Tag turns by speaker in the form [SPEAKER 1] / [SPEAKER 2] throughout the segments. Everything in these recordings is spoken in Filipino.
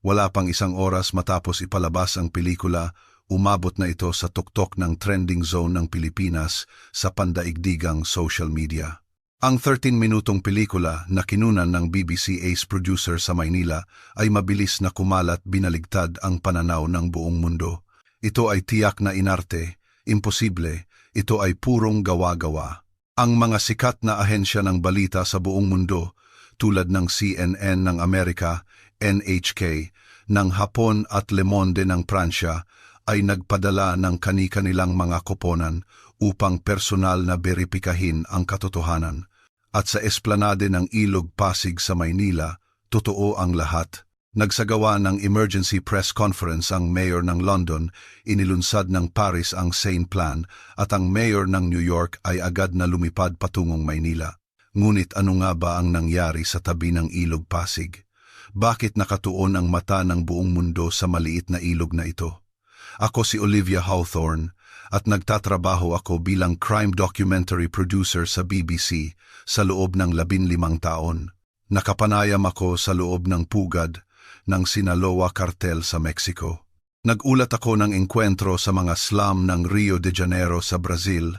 [SPEAKER 1] Wala pang isang oras matapos ipalabas ang pelikula, umabot na ito sa tuktok ng trending zone ng Pilipinas sa pandaigdigang social media. Ang 13-minutong pelikula na kinunan ng BBC Ace producer sa Maynila ay mabilis na kumalat binaligtad ang pananaw ng buong mundo. Ito ay tiyak na inarte, imposible, ito ay purong gawa-gawa. Ang mga sikat na ahensya ng balita sa buong mundo, tulad ng CNN ng Amerika, NHK, ng Hapon at Le Monde ng Pransya, ay nagpadala ng kani-kanilang mga koponan upang personal na beripikahin ang katotohanan. At sa esplanade ng Ilog Pasig sa Maynila, totoo ang lahat. Nagsagawa ng emergency press conference ang mayor ng London, inilunsad ng Paris ang Sane Plan, at ang mayor ng New York ay agad na lumipad patungong Maynila. Ngunit ano nga ba ang nangyari sa tabi ng Ilog Pasig? Bakit nakatuon ang mata ng buong mundo sa maliit na ilog na ito? Ako si Olivia Hawthorne at nagtatrabaho ako bilang crime documentary producer sa BBC sa loob ng 15 taon. Nakapanayam ako sa loob ng pugad ng Sinaloa Cartel sa Mexico. Nagulat ako ng engkwentro sa mga slum ng Rio de Janeiro sa Brazil.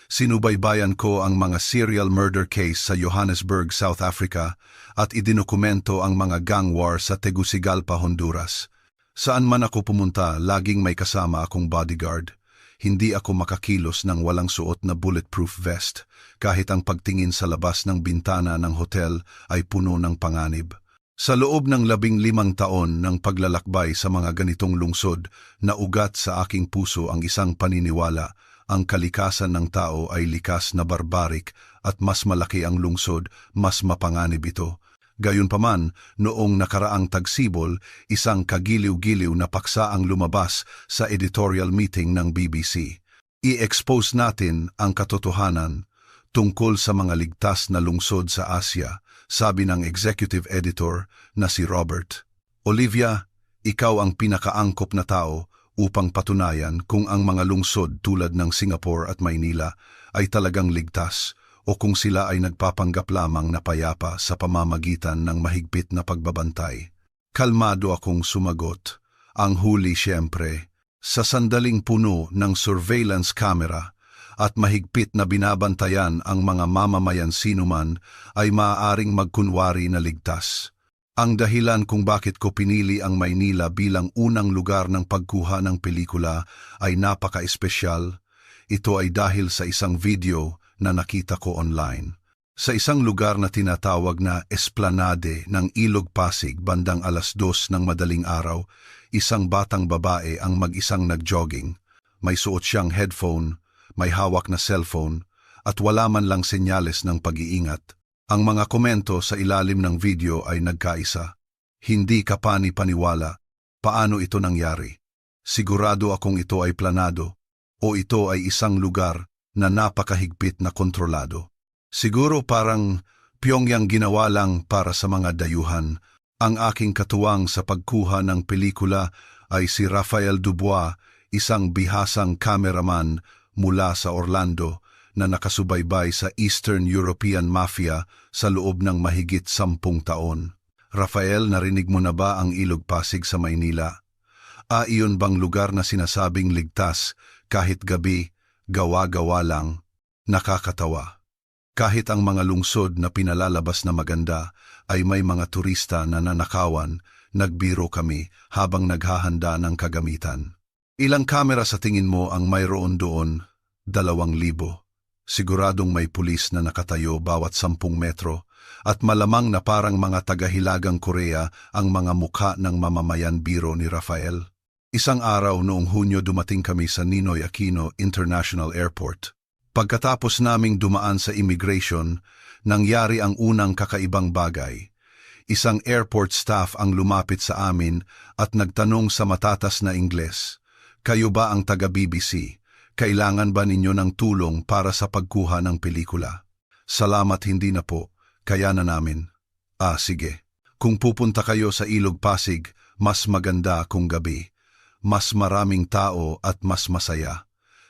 [SPEAKER 1] Sinubaybayan ko ang mga serial murder case sa Johannesburg, South Africa at idinukumento ang mga gang war sa Tegucigalpa, Honduras. Saan man ako pumunta, laging may kasama akong bodyguard. Hindi ako makakilos ng walang suot na bulletproof vest, kahit ang pagtingin sa labas ng bintana ng hotel ay puno ng panganib. Sa loob ng 15 taon ng paglalakbay sa mga ganitong lungsod, naugat sa aking puso ang isang paniniwala: ang kalikasan ng tao ay likas na barbarik at mas malaki ang lungsod, mas mapanganib ito. Gayunpaman, noong nakaraang tagsibol, isang kagiliw-giliw na paksa ang lumabas sa editorial meeting ng BBC. I-expose natin ang katotohanan tungkol sa mga ligtas na lungsod sa Asya, sabi ng executive editor na si Robert. Olivia, ikaw ang pinakaangkop na tao upang patunayan kung ang mga lungsod tulad ng Singapore at Maynila ay talagang ligtas o kung sila ay nagpapanggap lamang na payapa sa pamamagitan ng mahigpit na pagbabantay. Kalmado akong sumagot. Ang huli siyempre, sa sandaling puno ng surveillance camera at mahigpit na binabantayan ang mga mamamayan sinuman ay maaaring magkunwari na ligtas. Ang dahilan kung bakit ko pinili ang Maynila bilang unang lugar ng pagkuha ng pelikula ay napaka-espesyal. Ito ay dahil sa isang video na nakita ko online. Sa isang lugar na tinatawag na Esplanade ng Ilog Pasig bandang 2:00 ng madaling araw, isang batang babae ang mag-isang nag-jogging. May suot siyang headphone, may hawak na cellphone, at wala man lang senyales ng pag-iingat. Ang mga komento sa ilalim ng video ay nagkaisa. Hindi ka pani-paniwala. Paano ito nangyari? Sigurado akong ito ay planado o ito ay isang lugar na napakahigpit na kontrolado. Siguro parang Pyongyang ginawa lang para sa mga dayuhan. Ang aking katuwang sa pagkuha ng pelikula ay si Rafael Dubois, isang bihasang cameraman mula sa Orlando na nakasubaybay sa Eastern European Mafia sa loob ng mahigit 10 taon. Rafael, narinig mo na ba ang Ilog Pasig sa Maynila? Iyon bang lugar na sinasabing ligtas kahit gabi, gawa-gawa lang? Nakakatawa. Kahit ang mga lungsod na pinalalabas na maganda ay may mga turista na nanakawan, nagbiro kami habang naghahanda ng kagamitan. Ilang kamera sa tingin mo ang mayroon doon? 2,000. Siguradong may pulis na nakatayo bawat 10 metro at malamang na parang mga taga-Hilagang Korea ang mga mukha ng mamamayan biro ni Rafael. Isang araw noong Hunyo dumating kami sa Ninoy Aquino International Airport. Pagkatapos naming dumaan sa immigration, nangyari ang unang kakaibang bagay. Isang airport staff ang lumapit sa amin at nagtanong sa matatas na Ingles, "Kayo ba ang taga-BBC? Kailangan ba ninyo ng tulong para sa pagkuha ng pelikula?" "Salamat, hindi na po. Kaya na namin." Sige. Kung pupunta kayo sa Ilog Pasig, mas maganda kung gabi. Mas maraming tao at mas masaya.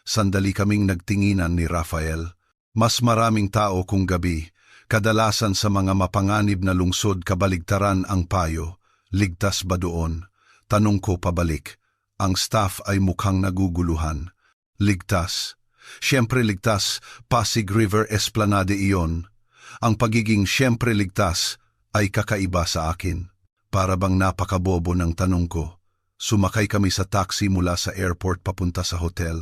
[SPEAKER 1] Sandali kaming nagtinginan ni Rafael. Mas maraming tao kung gabi. Kadalasan sa mga mapanganib na lungsod kabaligtaran ang payo. Ligtas ba doon? Tanong ko pabalik. Ang staff ay mukhang naguguluhan. Ligtas. Siyempre ligtas, Pasig River Esplanade iyon. Ang pagiging siyempre ligtas ay kakaiba sa akin. Para bang napakabobo ng tanong ko. Sumakay kami sa taxi mula sa airport papunta sa hotel.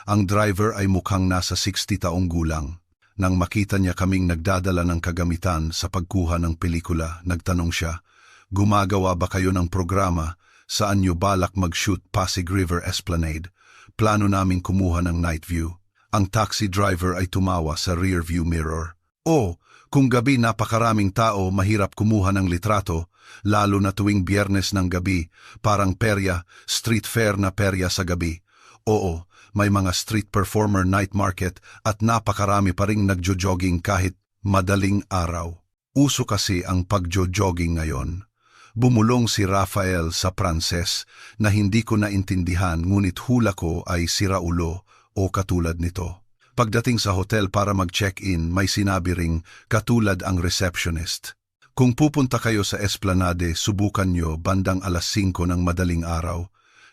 [SPEAKER 1] Ang driver ay mukhang nasa 60 taong gulang. Nang makita niya kaming nagdadala ng kagamitan sa pagkuha ng pelikula, nagtanong siya, "Gumagawa ba kayo ng programa? Saan niyo balak mag-shoot Pasig River Esplanade? Plano naming kumuha ng night view." Ang taxi driver ay tumawa sa rear view mirror. "Oh, kung gabi napakaraming tao, mahirap kumuha ng litrato, lalo na tuwing Biyernes ng gabi, parang perya, street fair na perya sa gabi. Oo, may mga street performer night market at napakarami pa ring nagjo-jogging kahit madaling araw. Uso kasi ang pagjo-jogging ngayon." Bumulong si Rafael sa Pranses na hindi ko naintindihan ngunit hula ko ay siraulo o katulad nito. Pagdating sa hotel para mag-check-in, may sinabi ring katulad ang receptionist. "Kung pupunta kayo sa Esplanade, subukan nyo bandang alas 5 ng madaling araw.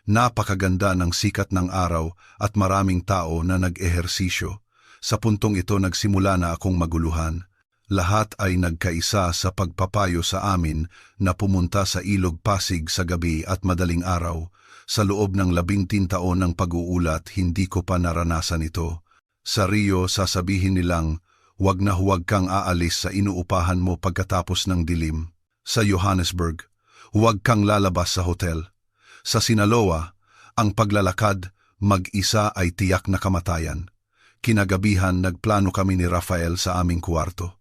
[SPEAKER 1] Napakaganda ng sikat ng araw at maraming tao na nag-ehersisyo." Sa puntong ito nagsimula na akong maguluhan. Lahat ay nagkaisa sa pagpapayo sa amin na pumunta sa Ilog Pasig sa gabi at madaling araw. Sa loob ng 13 taon ng pag-uulat, hindi ko pa naranasan ito. Sa Rio, sasabihin nilang, huwag na huwag kang aalis sa inuupahan mo pagkatapos ng dilim. Sa Johannesburg, huwag kang lalabas sa hotel. Sa Sinaloa, ang paglalakad, mag-isa ay tiyak na kamatayan. Kinagabihan, nagplano kami ni Rafael sa aming kwarto.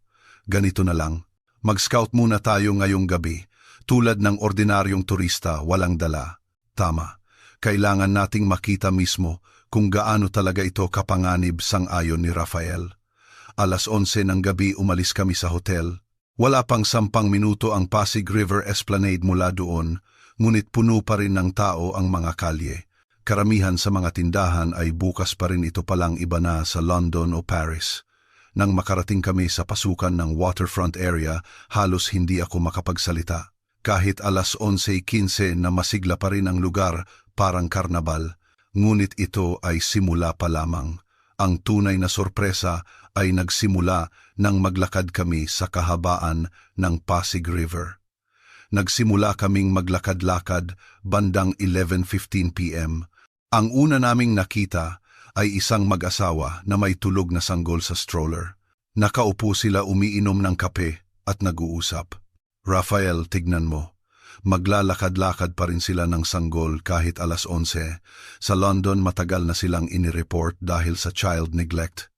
[SPEAKER 1] Ganito na lang, mag-scout muna tayo ngayong gabi, tulad ng ordinaryong turista, walang dala. Tama, kailangan nating makita mismo kung gaano talaga ito kapanganib, sang-ayon ni Rafael. Alas 11 ng gabi umalis kami sa hotel. Wala pang 10 minuto ang Pasig River Esplanade mula doon, ngunit puno pa rin ng tao ang mga kalye. Karamihan sa mga tindahan ay bukas pa rin, ito palang iba na sa London o Paris. Nang makarating kami sa pasukan ng waterfront area, halos hindi ako makapagsalita. Kahit alas 11:15 na masigla pa rin ang lugar, parang karnabal. Ngunit ito ay simula pa lamang. Ang tunay na sorpresa ay nagsimula nang maglakad kami sa kahabaan ng Pasig River. Nagsimula kaming maglakad-lakad bandang 11:15 p.m. Ang una naming nakita ay isang mag-asawa na may tulog na sanggol sa stroller. Nakaupo sila, umiinom ng kape at nag-uusap. "Rafael, tignan mo. Maglalakad-lakad pa rin sila ng sanggol kahit alas 11. Sa London, matagal na silang inireport dahil sa child neglect.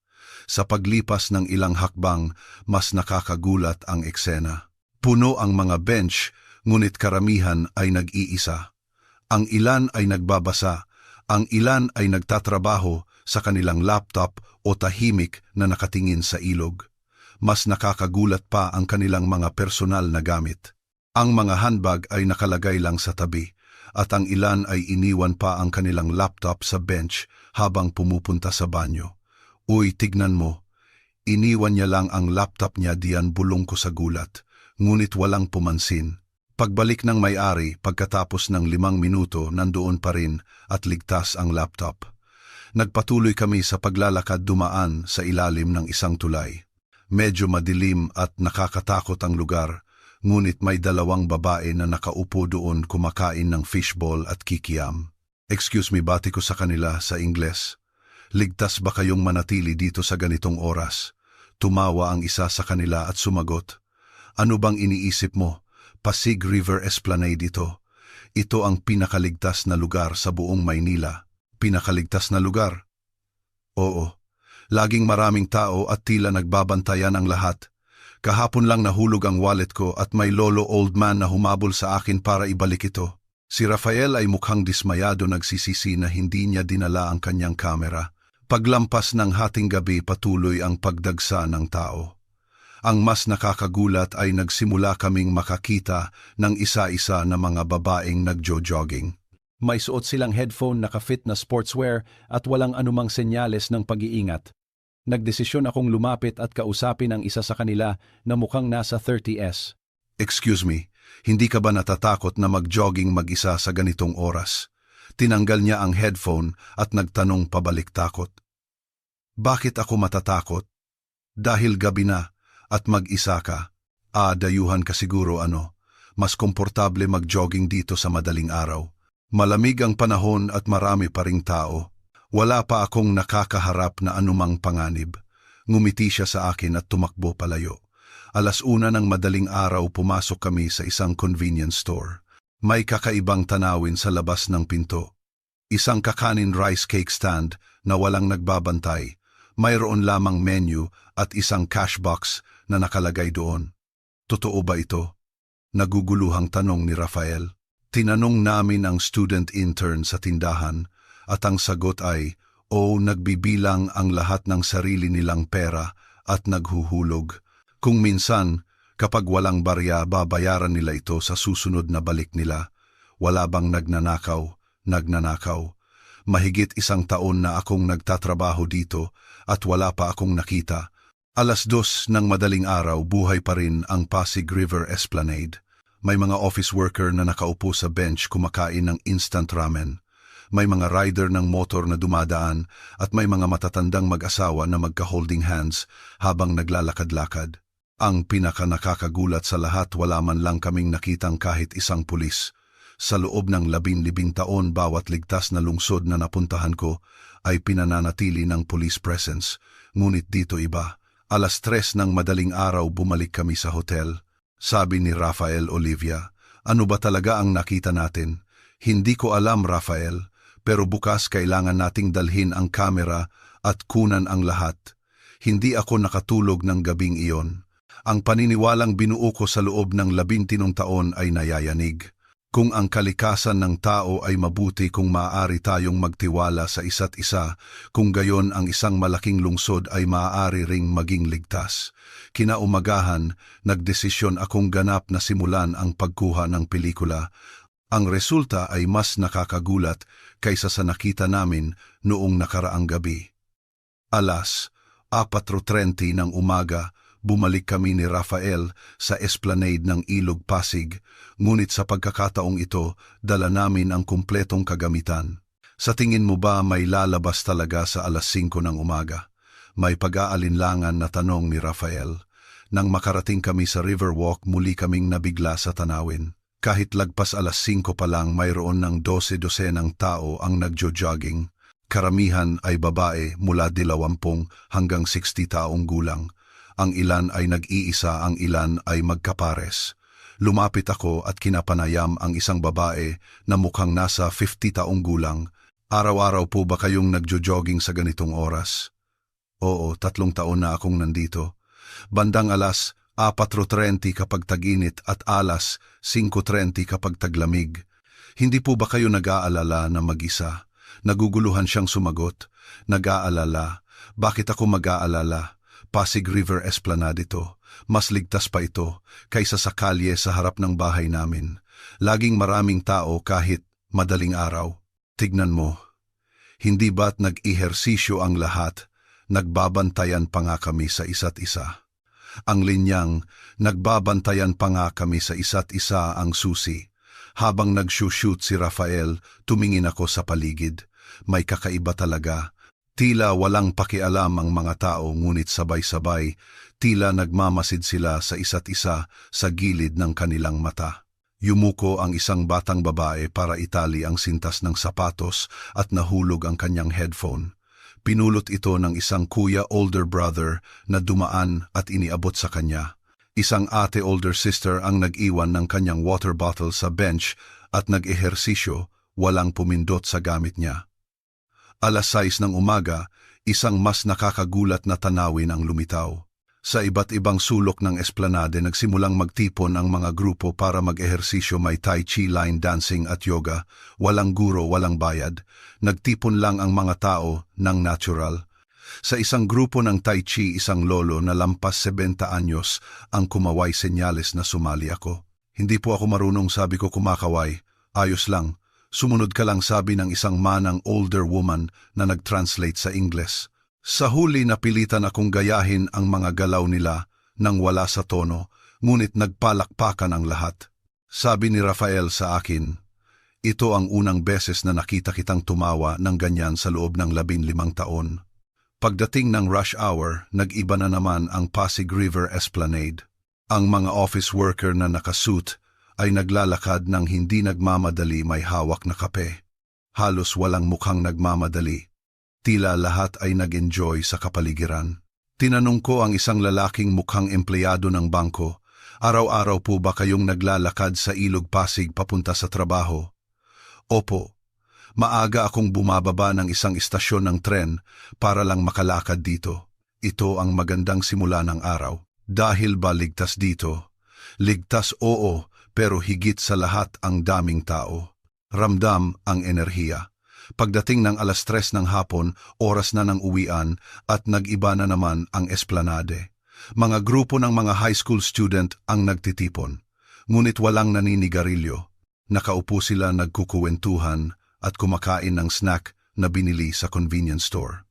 [SPEAKER 1] Sa paglipas ng ilang hakbang, mas nakakagulat ang eksena. Puno ang mga bench, ngunit karamihan ay nag-iisa. Ang ilan ay nagbabasa, ang ilan ay nagtatrabaho sa kanilang laptop o tahimik na nakatingin sa ilog. Mas nakakagulat pa ang kanilang mga personal na gamit. Ang mga handbag ay nakalagay lang sa tabi at ang ilan ay iniwan pa ang kanilang laptop sa bench habang pumupunta sa banyo. "Uy, tignan mo. Iniwan niya lang ang laptop niya diyan," bulong ko sa gulat, ngunit walang pumansin. Pagbalik ng may-ari, pagkatapos ng 5 minuto, nandoon pa rin at ligtas ang laptop. Nagpatuloy kami sa paglalakad, dumaan sa ilalim ng isang tulay. Medyo madilim at nakakatakot ang lugar, ngunit may 2 babae na nakaupo doon kumakain ng fishball at kikiam. "Excuse me," bati ko sa kanila sa Ingles. "Ligtas ba kayong manatili dito sa ganitong oras?" Tumawa ang isa sa kanila at sumagot, "Ano bang iniisip mo? Pasig River Esplanade ito. Ito ang pinakaligtas na lugar sa buong Maynila." "Pinakaligtas na lugar?" "Oo. Laging maraming tao at tila nagbabantayan ang lahat. Kahapon lang nahulog ang wallet ko at may lolo old man na humabol sa akin para ibalik ito." Si Rafael ay mukhang dismayado, nagsisisi na hindi niya dinala ang kanyang kamera. Paglampas ng hating gabi, patuloy ang pagdagsa ng tao. Ang mas nakakagulat ay nagsimula kaming makakita ng isa-isa na mga babaeng nagjo-jogging. May suot silang headphone, naka-fit na sportswear at walang anumang senyales ng pag-iingat. Nagdesisyon akong lumapit at kausapin ang isa sa kanila na mukhang nasa 30s. "Excuse me, Hindi ka ba natatakot na mag-jogging mag-isa sa ganitong oras? Tinanggal niya ang headphone at nagtanong pabalik-takot. Bakit ako matatakot? Dahil gabi na at mag-isa ka. Dayuhan ka siguro ano. Mas komportable mag-jogging dito sa madaling araw. Malamig ang panahon at marami pa ring tao. Wala pa akong nakakaharap na anumang panganib. Ngumiti siya sa akin at tumakbo palayo. 1:00 ng madaling araw pumasok kami sa isang convenience store. May kakaibang tanawin sa labas ng pinto. Isang kakanin rice cake stand na walang nagbabantay. Mayroon lamang menu at isang cash box na nakalagay doon. Totoo ba ito? Naguguluhang tanong ni Rafael. Tinanong namin ang student intern sa tindahan at ang sagot ay, nagbibilang ang lahat ng sarili nilang pera at naghuhulog. Kung minsan, kapag walang barya, babayaran nila ito sa susunod na balik nila. Wala bang nagnanakaw? Mahigit 1 taon na akong nagtatrabaho dito at wala pa akong nakita. 2:00 ng madaling araw, buhay pa rin ang Pasig River Esplanade. May mga office worker na nakaupo sa bench kumakain ng instant ramen. May mga rider ng motor na dumadaan at may mga matatandang mag-asawa na magka-holding hands habang naglalakad-lakad. Ang pinaka-nakakagulat sa lahat, wala man lang kaming nakitang kahit isang pulis. Sa loob ng 15 taon, bawat ligtas na lungsod na napuntahan ko ay pinananatili ng police presence. Ngunit dito iba. 3:00 ng madaling araw bumalik kami sa hotel. Sabi ni Rafael Olivia, ano ba talaga ang nakita natin? Hindi ko alam, Rafael, pero bukas kailangan nating dalhin ang kamera at kunan ang lahat. Hindi ako nakatulog ng gabing iyon. Ang paniniwalang binuo ko sa loob ng 13 taon ay nayayanig. Kung ang kalikasan ng tao ay mabuti, kung maaari tayong magtiwala sa isa't isa, kung gayon ang isang malaking lungsod ay maaari ring maging ligtas. Kinaumagahan, nagdesisyon akong ganap na simulan ang pagkuha ng pelikula. Ang resulta ay mas nakakagulat kaysa sa nakita namin noong nakaraang gabi. 4:30 ng umaga, bumalik kami ni Rafael sa esplanade ng Ilog Pasig, ngunit sa pagkakataong ito, dala namin ang kumpletong kagamitan. Sa tingin mo ba may lalabas talaga sa 5:00 ng umaga? May pag-aalinlangan na tanong ni Rafael. Nang makarating kami sa Riverwalk, muli kaming nabigla sa tanawin. Kahit lagpas 5:00 pa lang, mayroon ng 12 ng tao ang nagjo-jogging. Karamihan ay babae mula 20 hanggang 60 taong gulang. Ang ilan ay nag-iisa, ang ilan ay magkapares. Lumapit ako at kinapanayam ang isang babae na mukhang nasa 50 taong gulang. Araw-araw po ba kayong nagjo-jogging sa ganitong oras? Oo, 3 taon na akong nandito. Bandang 4:30 kapag tag-init at 5:30 kapag taglamig. Hindi po ba kayo nag-aalala na mag-isa? Naguguluhan siyang sumagot. Nag-aalala? Bakit ako mag-aalala? Pasig River Esplanade ito. Mas ligtas pa ito kaysa sa kalye sa harap ng bahay namin. Laging maraming tao kahit madaling araw. Tignan mo. Hindi ba't nag-ehersisyo ang lahat? Nagbabantayan pa nga kami sa isa't isa. Ang linyang, nagbabantayan pa nga kami sa isa't isa ang susi. Habang nag-shoot si Rafael, tumingin ako sa paligid. May kakaiba talaga. Tila walang pakialam ang mga tao, ngunit sabay-sabay, tila nagmamasid sila sa isa't isa sa gilid ng kanilang mata. Yumuko ang isang batang babae para itali ang sintas ng sapatos at nahulog ang kanyang headphone. Pinulot ito ng isang kuya older brother na dumaan at iniabot sa kanya. Isang ate older sister ang nag-iwan ng kanyang water bottle sa bench at nag-ehersisyo, walang pumindot sa gamit niya. 6:00 ng umaga, isang mas nakakagulat na tanawin ang lumitaw. Sa iba't ibang sulok ng esplanade, nagsimulang magtipon ang mga grupo para mag-ehersisyo. May tai chi, line dancing at yoga. Walang guro, walang bayad. Nagtipon lang ang mga tao ng natural. Sa isang grupo ng tai chi, isang lolo na lampas 70 anyos ang kumaway, senyales na sumali ako. Hindi po ako marunong, sabi ko kumakaway. Ayos lang. Sumunod ka lang, sabi ng isang manang older woman na nag-translate sa Ingles. Sa huli napilitan akong gayahin ang mga galaw nila nang wala sa tono, ngunit nagpalakpakan ang lahat. Sabi ni Rafael sa akin, ito ang unang beses na nakita kitang tumawa ng ganyan sa loob ng 15 taon. Pagdating ng rush hour, nag-iba na naman ang Pasig River Esplanade. Ang mga office worker na nakasuit ay naglalakad ng hindi nagmamadali, may hawak na kape. Halos walang mukhang nagmamadali. Tila lahat ay nag-enjoy sa kapaligiran. Tinanong ko ang isang lalaking mukhang empleyado ng bangko, araw-araw po ba kayong naglalakad sa Ilog Pasig papunta sa trabaho? Opo. Maaga akong bumababa ng isang istasyon ng tren para lang makalakad dito. Ito ang magandang simula ng araw. Dahil ba ligtas dito? Ligtas, oo, pero higit sa lahat ang daming tao. Ramdam ang enerhiya. Pagdating ng 3:00 ng hapon, oras na ng uwian at nag-iba na naman ang esplanade. Mga grupo ng mga high school student ang nagtitipon. Ngunit walang naninigarilyo. Nakaupo sila nagkukuwentuhan at kumakain ng snack na binili sa convenience store.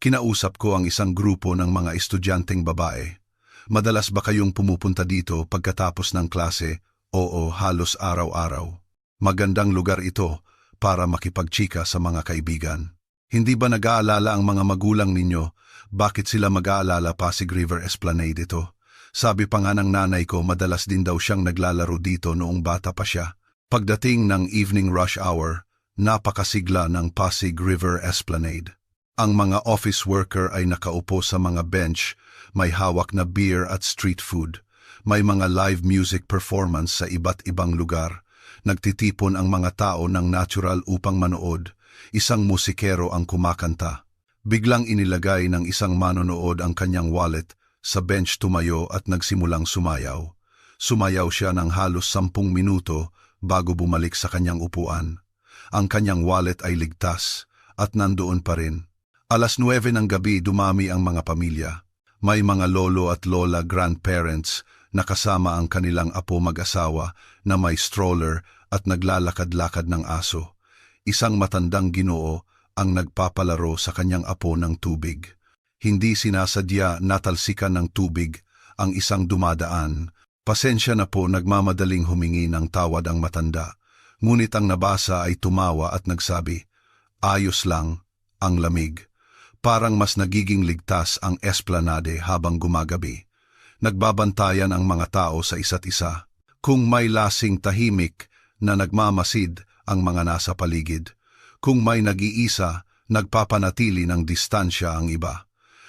[SPEAKER 1] Kinausap ko ang isang grupo ng mga estudyanteng babae. Madalas ba kayong pumupunta dito pagkatapos ng klase? Oo, halos araw-araw. Magandang lugar ito para makipagchika sa mga kaibigan. Hindi ba nag-aalala ang mga magulang ninyo? Bakit sila mag-aalala Pasig River Esplanade ito? Sabi pa nga ng nanay ko, madalas din daw siyang naglalaro dito noong bata pa siya. Pagdating ng evening rush hour, napakasigla ng Pasig River Esplanade. Ang mga office worker ay nakaupo sa mga bench, may hawak na beer at street food. May mga live music performance sa iba't ibang lugar. Nagtitipon ang mga tao ng natural upang manood. Isang musikero ang kumakanta. Biglang inilagay ng isang manonood ang kanyang wallet sa bench, tumayo at nagsimulang sumayaw. Sumayaw siya ng halos 10 minuto bago bumalik sa kanyang upuan. Ang kanyang wallet ay ligtas at nandoon pa rin. 9:00 ng gabi, dumami ang mga pamilya. May mga lolo at lola, grandparents, na kasama ang kanilang apo mag-asawa na may stroller at naglalakad-lakad ng aso. Isang matandang Ginoo ang nagpapalaro sa kanyang apo ng tubig. Hindi sinasadya, natalsikan ng tubig ang isang dumadaan. Pasensya na po, nagmamadaling humingi ng tawad ang matanda. Ngunit ang nabasa ay tumawa at nagsabi, ayos lang, ang lamig. Parang mas nagiging ligtas ang esplanade habang gumagabi. Nagbabantayan ang mga tao sa isa't isa. Kung may lasing tahimik na nagmamasid ang mga nasa paligid. Kung may nag-iisa, nagpapanatili ng distansya ang iba.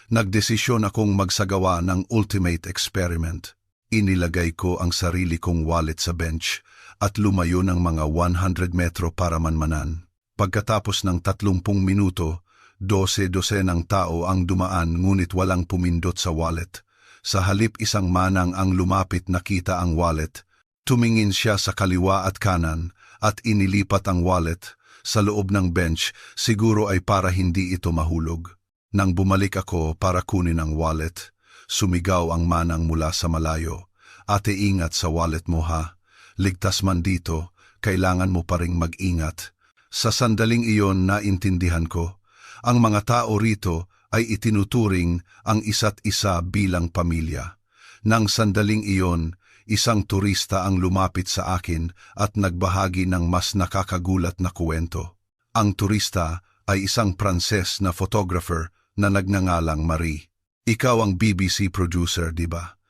[SPEAKER 1] Nagdesisyon akong magsagawa ng ultimate experiment. Inilagay ko ang sarili kong wallet sa bench at lumayo ng mga 100 metro para manmanan. Pagkatapos ng 30 minuto, 12 ng tao ang dumaan ngunit walang pumindot sa wallet. Sa halip, isang manang ang lumapit, nakita ang wallet. Tumingin siya sa kaliwa at kanan at inilipat ang wallet sa loob ng bench, siguro ay para hindi ito mahulog. Nang bumalik ako para kunin ang wallet, sumigaw ang manang mula sa malayo, ate, ingat sa wallet mo ha. Ligtas man dito, kailangan mo pa ring mag-ingat. Sa sandaling iyon naintindihan ko, ang mga tao rito ay itinuturing ang isa't isa bilang pamilya. Nang sandaling iyon, isang turista ang lumapit sa akin at nagbahagi ng mas nakakagulat na kwento. Ang turista ay isang Pranses na photographer na nagngangalang Marie. Ikaw ang BBC producer, di ba?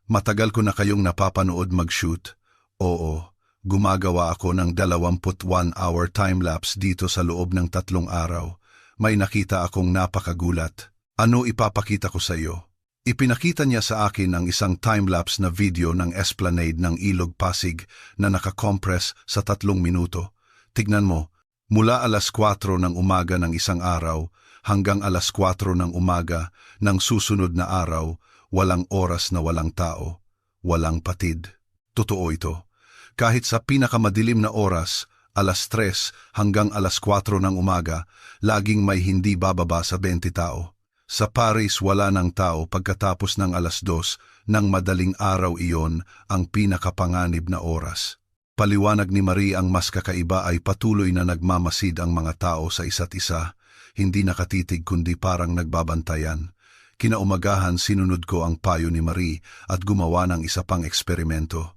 [SPEAKER 1] Matagal ko na kayong napapanood mag-shoot. Oo, gumagawa ako ng 21-hour time-lapse dito sa loob ng 3 araw. May nakita akong napakagulat. Ano ipapakita ko sa iyo? Ipinakita niya sa akin ang isang time-lapse na video ng esplanade ng Ilog Pasig na nakakompress sa 3 minuto. Tignan mo, mula 4:00 ng umaga ng isang araw hanggang 4:00 ng umaga ng susunod na araw, walang oras na walang tao, walang patid. Totoo ito. Kahit sa pinakamadilim na oras, 3:00 hanggang 4:00 ng umaga, laging may hindi bababa sa 20 tao. Sa Paris, wala ng tao pagkatapos ng 2:00 ng madaling araw, iyon ang pinakapanganib na oras. Paliwanag ni Marie, ang mas kakaiba ay patuloy na nagmamasid ang mga tao sa isa't isa, hindi nakatitig kundi parang nagbabantayan. Kinaumagahan, sinunod ko ang payo ni Marie at gumawa ng isa pang eksperimento.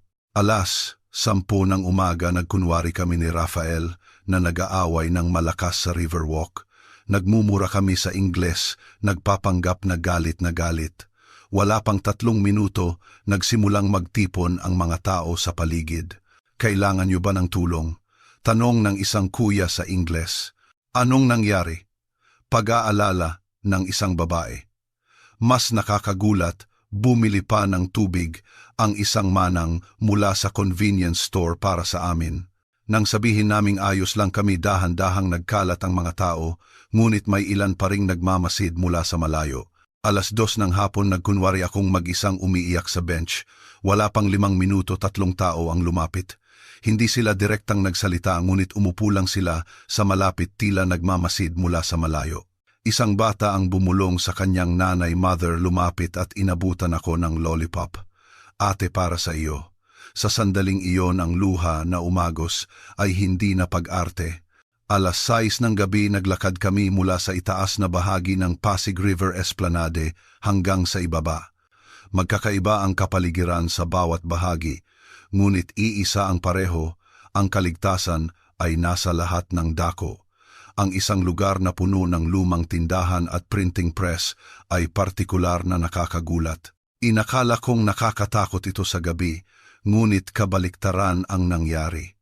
[SPEAKER 1] 10 ng umaga nagkunwari kami ni Rafael na nag-aaway ng malakas sa Riverwalk. Nagmumura kami sa Ingles, nagpapanggap na galit na galit. Wala pang 3 minuto, nagsimulang magtipon ang mga tao sa paligid. Kailangan niyo ba ng tulong? Tanong ng isang kuya sa Ingles. Anong nangyari? Pag-aalala ng isang babae. Mas nakakagulat, bumili pa ng tubig ang isang manang mula sa convenience store para sa amin. Nang sabihin naming ayos lang kami, dahan-dahang nagkalat ang mga tao, ngunit may ilan pa ring nagmamasid mula sa malayo. 2:00 ng hapon nagkunwari akong mag-isang umiiyak sa bench. Wala pang 5 minuto 3 tao ang lumapit. Hindi sila direktang nagsalita, ngunit umupo lang sila sa malapit, tila nagmamasid mula sa malayo. Isang bata ang bumulong sa kanyang nanay, lumapit at inabutan ako ng lollipop. Ate, para sa iyo. Sa sandaling iyon ang luha na umagos ay hindi na pag-arte. 6:00 ng gabi naglakad kami mula sa itaas na bahagi ng Pasig River Esplanade hanggang sa ibaba. Magkakaiba ang kapaligiran sa bawat bahagi, ngunit iisa ang pareho, ang kaligtasan ay nasa lahat ng dako. Ang isang lugar na puno ng lumang tindahan at printing press ay partikular na nakakagulat. Inakala kong nakakatakot ito sa gabi, ngunit kabaliktaran ang nangyari.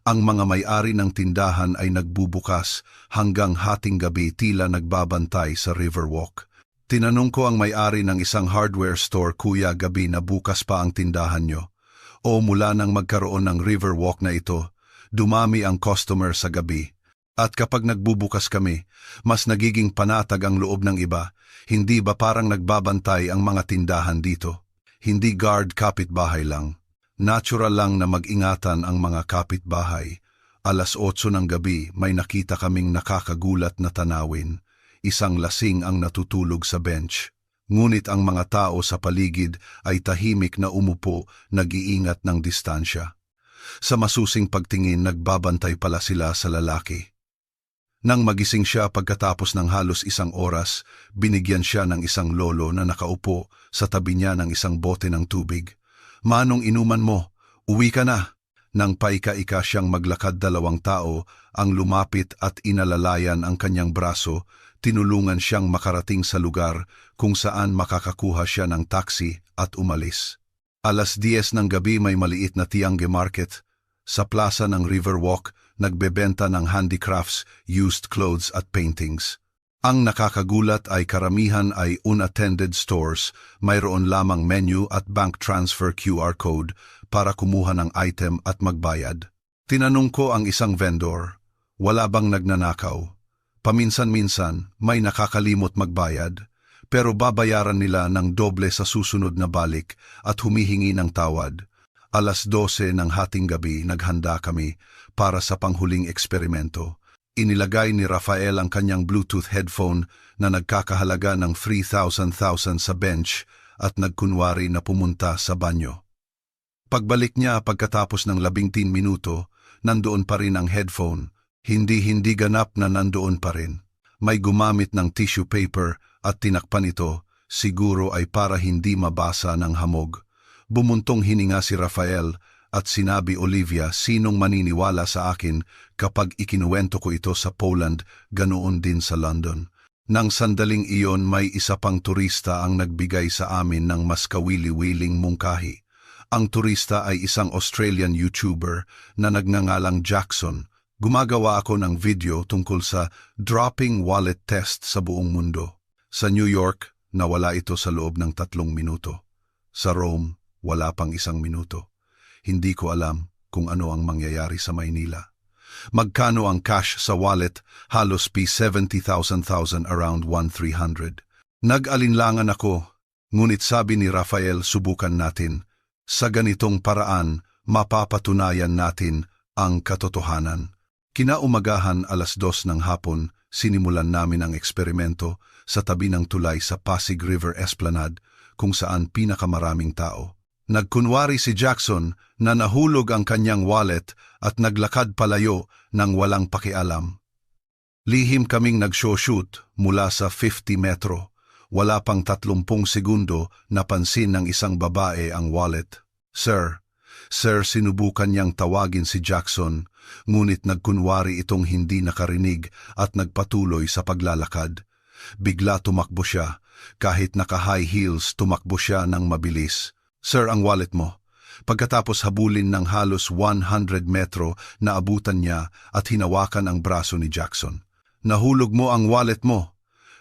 [SPEAKER 1] Ang mga may-ari ng tindahan ay nagbubukas hanggang hating gabi, tila nagbabantay sa Riverwalk. Tinanong ko ang may-ari ng isang hardware store, Kuya, gabi na bukas pa ang tindahan nyo? O mula nang magkaroon ng Riverwalk na ito, dumami ang customer sa gabi. At kapag nagbubukas kami, mas nagiging panatag ang loob ng iba. Hindi ba parang nagbabantay ang mga tindahan dito? Hindi guard kapitbahay lang. Natural lang na mag-ingatan ang mga kapitbahay. 8:00 ng gabi may nakita kaming nakakagulat na tanawin. Isang lasing ang natutulog sa bench. Ngunit ang mga tao sa paligid ay tahimik na umupo, nag-iingat ng distansya. Sa masusing pagtingin, nagbabantay pala sila sa lalaki. Nang magising siya pagkatapos ng halos 1 oras, binigyan siya ng isang lolo na nakaupo sa tabi niya ng isang bote ng tubig. Manong inuman mo, uwi ka na. Nang paika-ika siyang maglakad, 2 tao ang lumapit at inalalayan ang kanyang braso, tinulungan siyang makarating sa lugar kung saan makakakuha siya ng taxi at umalis. 10:00 ng gabi may maliit na Tiange Market. Sa plaza ng Riverwalk, nagbebenta ng handicrafts, used clothes at paintings. Ang nakakagulat ay karamihan ay unattended stores, mayroon lamang menu at bank transfer QR code para kumuha ng item at magbayad. Tinanong ko ang isang vendor, wala bang nagnanakaw? Paminsan-minsan may nakakalimot magbayad, pero babayaran nila ng doble sa susunod na balik at humihingi ng tawad. 12:00 ng hating gabi naghanda kami para sa panghuling eksperimento. Inilagay ni Rafael ang kanyang Bluetooth headphone na nagkakahalaga ng 3,000 sa bench at nagkunwari na pumunta sa banyo. Pagbalik niya pagkatapos ng 15 minuto, nandoon pa rin ang headphone. Hindi ganap na nandoon pa rin. May gumamit ng tissue paper at tinakpan ito, siguro ay para hindi mabasa ng hamog. Bumuntong hininga si Rafael at sinabi, Olivia, sinong maniniwala sa akin kapag ikinuwento ko ito sa Poland, ganoon din sa London. Nang sandaling iyon may isa pang turista ang nagbigay sa amin ng mas kawili-wiling mungkahi. Ang turista ay isang Australian YouTuber na nagngangalang Jackson. Gumagawa ako ng video tungkol sa dropping wallet test sa buong mundo. Sa New York, nawala ito sa loob ng 3 minuto. Sa Rome, wala pang 1 minuto. Hindi ko alam kung ano ang mangyayari sa Maynila. Magkano ang cash sa wallet? Halos P70,000, around 1,300. Nag-alinlangan ako, ngunit sabi ni Rafael, subukan natin. Sa ganitong paraan, mapapatunayan natin ang katotohanan. Kinaumagahan 2:00 ng hapon, sinimulan namin ang eksperimento sa tabi ng tulay sa Pasig River Esplanade kung saan pinakamaraming tao. Nagkunwari si Jackson na nahulog ang kanyang wallet at naglakad palayo nang walang pakialam. Lihim kaming nag-shoot mula sa 50 metro. Wala pang 30 segundo napansin ng isang babae ang wallet. Sir, Sir, sinubukan niyang tawagin si Jackson, ngunit nagkunwari itong hindi nakarinig at nagpatuloy sa paglalakad. Bigla tumakbo siya. Kahit naka-high heels, tumakbo siya ng mabilis. Sir, ang wallet mo. Pagkatapos habulin ng halos 100 metro, naabutan niya at hinawakan ang braso ni Jackson. Nahulog mo ang wallet mo.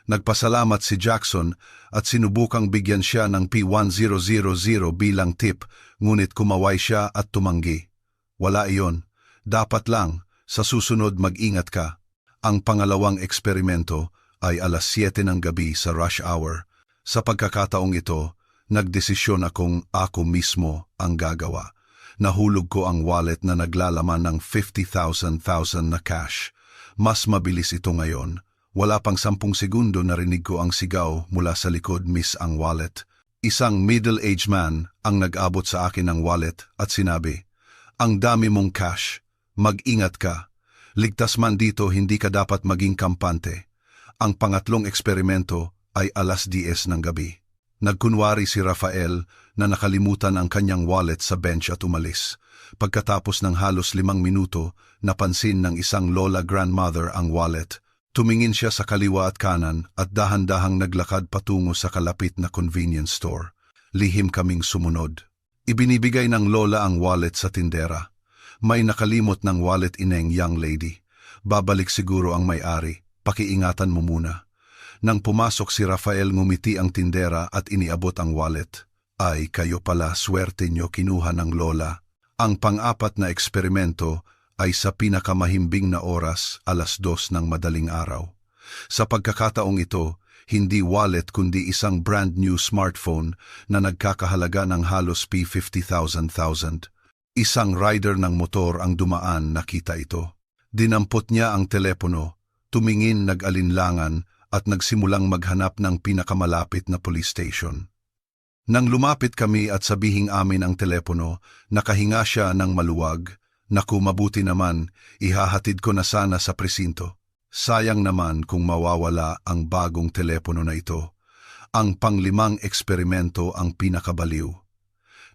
[SPEAKER 1] Nagpasalamat si Jackson at sinubukang bigyan siya ng P1000 bilang tip, ngunit kumaway siya at tumanggi. Wala iyon. Dapat lang, sa susunod mag-ingat ka. Ang pangalawang eksperimento ay alas 7 ng gabi sa rush hour. Sa pagkakataong ito, nagdesisyon akong ako mismo ang gagawa. Nahulog ko ang wallet na naglalaman ng 50,000 na cash. Mas mabilis ito ngayon. Wala pang 10 segundo narinig ko ang sigaw mula sa likod, "Miss ang wallet." Isang middle-aged man ang nag-abot sa akin ng wallet at sinabi, "Ang dami mong cash. Mag-ingat ka. Ligtas man dito, hindi ka dapat maging kampante." Ang pangatlong eksperimento ay alas 10 ng gabi. Nagkunwari si Rafael na nakalimutan ang kanyang wallet sa bench at umalis. Pagkatapos ng halos 5 minuto, napansin ng isang lola grandmother ang wallet. Tumingin siya sa kaliwa at kanan at dahan-dahang naglakad patungo sa kalapit na convenience store. Lihim kaming sumunod. Ibinibigay ng lola ang wallet sa tindera. "May nakalimot ng wallet, ineng, young lady. Babalik siguro ang may-ari. Pakiingatan mo muna." Nang pumasok si Rafael, ngumiti ang tindera at iniabot ang wallet. "Ay, kayo pala, swerte nyo, kinuha ng lola." Ang pang-apat na eksperimento ay sa pinakamahimbing na oras, alas 2 ng madaling araw. Sa pagkakataong ito, hindi wallet kundi isang brand new smartphone na nagkakahalaga ng halos P50,000. Isang rider ng motor ang dumaan, nakita ito. Dinampot niya ang telepono, tumingin, nag-alinlangan at nagsimulang maghanap ng pinakamalapit na police station. Nang lumapit kami at sabihing amin ang telepono, nakahinga siya ng maluwag. "Naku, mabuti naman, ihahatid ko na sana sa presinto. Sayang naman kung mawawala ang bagong telepono na ito." Ang panglimang eksperimento ang pinakabaliw.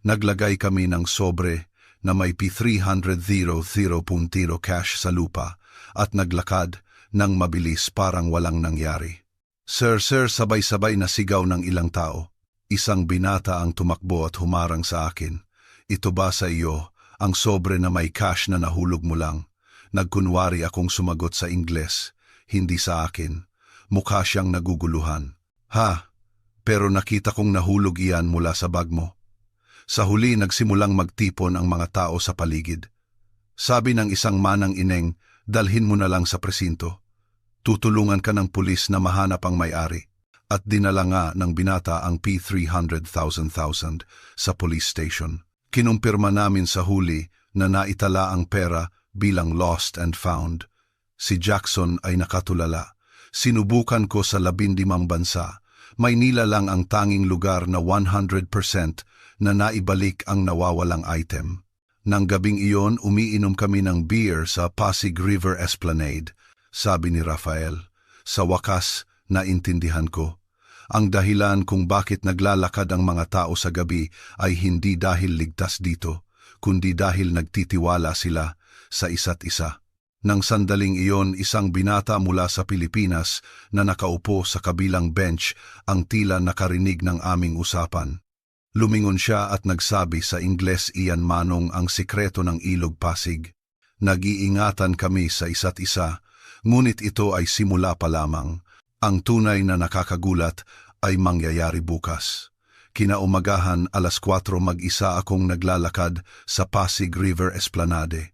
[SPEAKER 1] Naglagay kami ng sobre na may P300,000 cash sa lupa at naglakad ng mabilis parang walang nangyari. Sir, sabay-sabay na sigaw ng ilang tao. Isang binata ang tumakbo at humarang sa akin. "Ito ba sa iyo? Ang sobre na may cash na nahulog mo lang?" Nagkunwari akong sumagot sa Ingles. "Hindi sa akin." Mukha siyang naguguluhan. "Ha? Pero nakita kong nahulog iyan mula sa bag mo." Sa huli, nagsimulang magtipon ang mga tao sa paligid. Sabi ng isang manang ineng, "Dalhin mo na lang sa presinto. Tutulungan ka ng pulis na mahanap ang may-ari." At dinala nga ng binata ang P300,000 sa police station. Kinumpirma namin sa huli na naitala ang pera bilang lost and found. Si Jackson ay nakatulala. Sinubukan ko sa 15 bansa. Maynila lang ang tanging lugar na 100% na naibalik ang nawawalang item. Nang gabing iyon, umiinom kami ng beer sa Pasig River Esplanade. Sabi ni Rafael, "Sa wakas, naintindihan ko. Ang dahilan kung bakit naglalakad ang mga tao sa gabi ay hindi dahil ligtas dito, kundi dahil nagtitiwala sila sa isa't isa." Nang sandaling iyon, isang binata mula sa Pilipinas na nakaupo sa kabilang bench ang tila nakarinig ng aming usapan. Lumingon siya at nagsabi sa Ingles, "Iyan manong ang sikreto ng Ilog Pasig. Nag-iingatan kami sa isa't isa, ngunit ito ay simula pa lamang. Ang tunay na nakakagulat ay mangyayari bukas." Kinaumagahan, alas 4, mag-isa akong naglalakad sa Pasig River Esplanade.